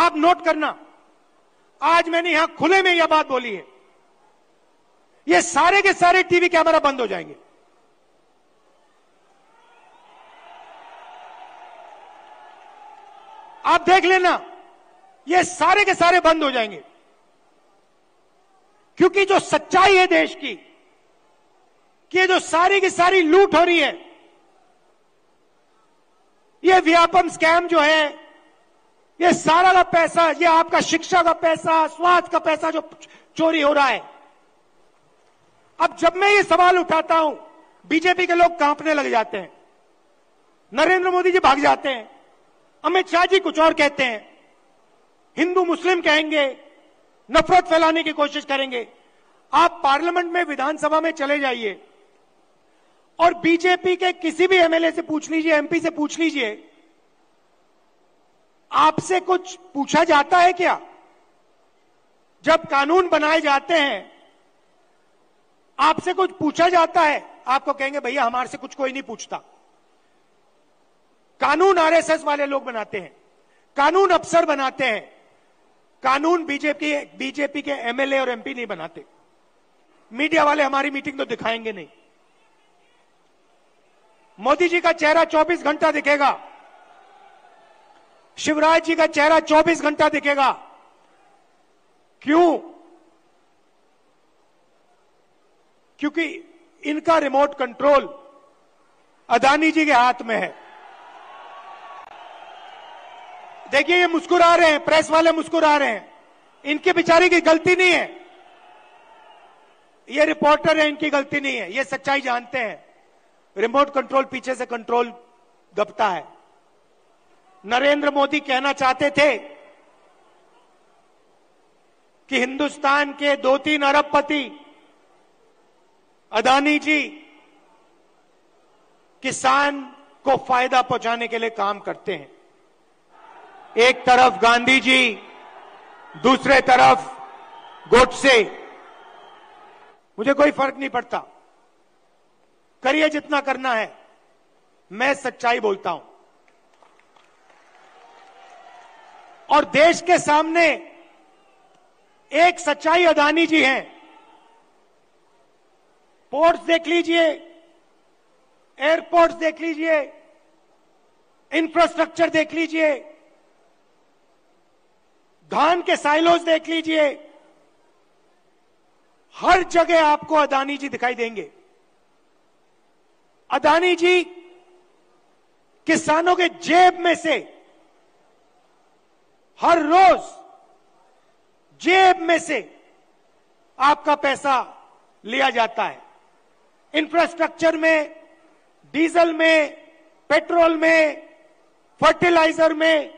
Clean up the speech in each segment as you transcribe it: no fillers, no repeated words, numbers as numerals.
आप नोट करना, आज मैंने यहां खुले में यह बात बोली है, ये सारे के सारे टीवी कैमरा बंद हो जाएंगे। आप देख लेना, ये सारे के सारे बंद हो जाएंगे, क्योंकि जो सच्चाई है देश की, कि जो सारी की सारी लूट हो रही है, ये व्यापम स्कैम जो है, ये सारा का पैसा, ये आपका शिक्षा का पैसा, स्वास्थ्य का पैसा जो चोरी हो रहा है। अब जब मैं ये सवाल उठाता हूं, बीजेपी के लोग कांपने लग जाते हैं, नरेंद्र मोदी जी भाग जाते हैं, अमित शाह जी कुछ और कहते हैं, हिंदू मुस्लिम कहेंगे, नफरत फैलाने की कोशिश करेंगे। आप पार्लियामेंट में, विधानसभा में चले जाइए और बीजेपी के किसी भी एमएलए से पूछ लीजिए, एमपी से पूछ लीजिए, आपसे कुछ पूछा जाता है क्या? जब कानून बनाए जाते हैं, आपसे कुछ पूछा जाता है? आपको कहेंगे भैया हमारे से कुछ कोई नहीं पूछता। कानून आरएसएस वाले लोग बनाते हैं, कानून अफसर बनाते हैं, कानून बीजेपी के एमएलए और एमपी नहीं बनाते। मीडिया वाले हमारी मीटिंग तो दिखाएंगे नहीं। मोदी जी का चेहरा 24 घंटा दिखेगा, शिवराज जी का चेहरा 24 घंटा दिखेगा। क्यों? क्योंकि इनका रिमोट कंट्रोल अदानी जी के हाथ में है। देखिए ये मुस्कुरा रहे हैं, प्रेस वाले मुस्कुरा रहे हैं, इनके बेचारे की गलती नहीं है, ये रिपोर्टर है, इनकी गलती नहीं है, ये सच्चाई जानते हैं। रिमोट कंट्रोल पीछे से कंट्रोल दबता है। नरेंद्र मोदी कहना चाहते थे कि हिंदुस्तान के 2-3 अरबपति अदानी जी किसान को फायदा पहुंचाने के लिए काम करते हैं। एक तरफ गांधी जी, दूसरे तरफ गोडसे। मुझे कोई फर्क नहीं पड़ता, करिए जितना करना है, मैं सच्चाई बोलता हूं। और देश के सामने एक सच्चाई अदानी जी हैं। पोर्ट्स देख लीजिए, एयरपोर्ट्स देख लीजिए, इंफ्रास्ट्रक्चर देख लीजिए, धान के साइलोज देख लीजिए, हर जगह आपको अदानी जी दिखाई देंगे। अदानी जी किसानों के जेब में से हर रोज जेब में से आपका पैसा लिया जाता है। इंफ्रास्ट्रक्चर में, डीजल में, पेट्रोल में, फर्टिलाइजर में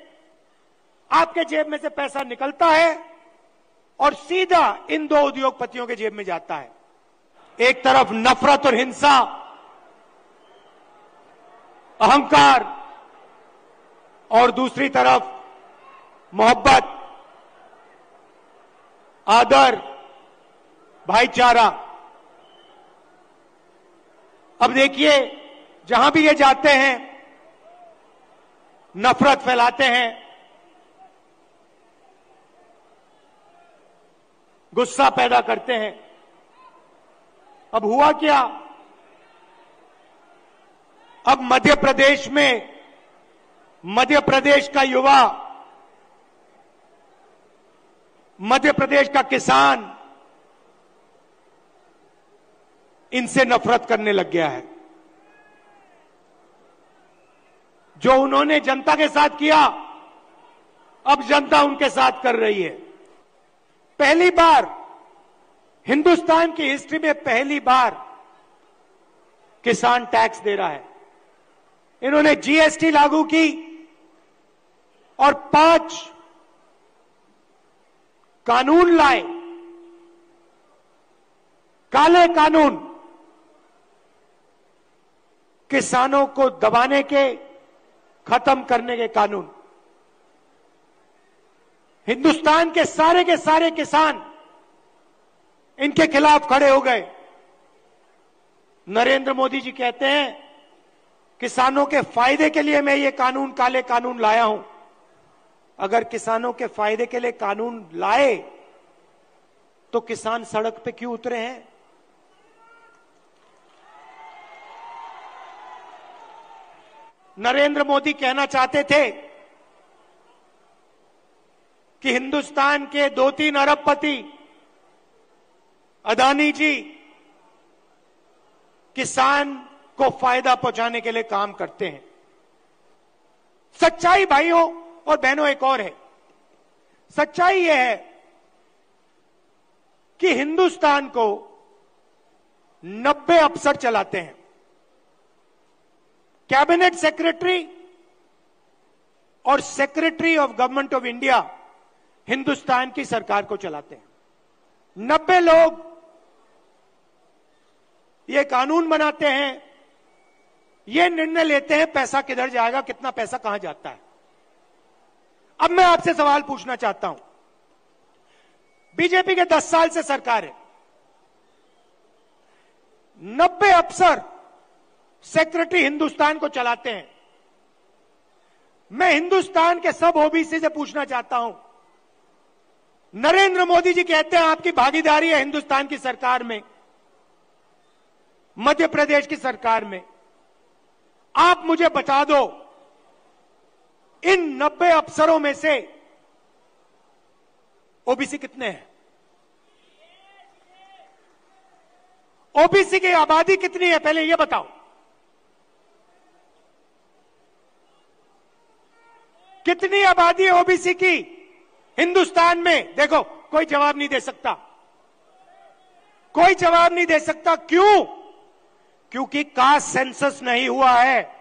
आपके जेब में से पैसा निकलता है और सीधा इन दो उद्योगपतियों के जेब में जाता है। एक तरफ नफरत और हिंसा, अहंकार, और दूसरी तरफ मोहब्बत, आदर, भाईचारा। अब देखिए, जहां भी ये जाते हैं नफरत फैलाते हैं, गुस्सा पैदा करते हैं। अब हुआ क्या? अब मध्य प्रदेश में, मध्य प्रदेश का युवा, मध्य प्रदेश का किसान इनसे नफरत करने लग गया है। जो उन्होंने जनता के साथ किया, अब जनता उनके साथ कर रही है। पहली बार हिंदुस्तान की हिस्ट्री में, पहली बार किसान टैक्स दे रहा है। इन्होंने जीएसटी लागू की और 5 कानून लाए, काले कानून, किसानों को दबाने के, खत्म करने के कानून। हिंदुस्तान के सारे किसान इनके खिलाफ खड़े हो गए। नरेंद्र मोदी जी कहते हैं किसानों के फायदे के लिए मैं ये कानून, काले कानून लाया हूं। अगर किसानों के फायदे के लिए कानून लाए तो किसान सड़क पे क्यों उतरे हैं? नरेंद्र मोदी कहना चाहते थे कि हिंदुस्तान के 2-3 अरबपति अदानी जी किसान को फायदा पहुंचाने के लिए काम करते हैं। सच्चाई भाइयों और बहनों एक और है। सच्चाई यह है कि हिंदुस्तान को 90 अफसर चलाते हैं। कैबिनेट सेक्रेटरी और secretary of government of India Hindustan की सरकार को चलाते हैं। 90 लोग ये कानून बनाते हैं, ये निर्णय लेते हैं पैसा किधर जाएगा, कितना पैसा कहां जाता है। अब मैं आपसे सवाल पूछना चाहता हूं, बीजेपी के 10 साल से सरकार है, 90 अफसर सेक्रेटरी हिंदुस्तान को चलाते हैं। मैं हिंदुस्तान के सब ओबीसी से पूछना चाहता हूं, नरेंद्र मोदी जी कहते हैं आपकी भागीदारी है हिंदुस्तान की सरकार में, मध्य प्रदेश की सरकार में। आप मुझे बता दो, इन 90 अफसरों में से ओबीसी कितने हैं? ओबीसी की आबादी कितनी है पहले यह बताओ। कितनी आबादी है ओबीसी की हिंदुस्तान में? देखो, कोई जवाब नहीं दे सकता, कोई जवाब नहीं दे सकता। क्यों? क्योंकि कास्ट सेंसस नहीं हुआ है।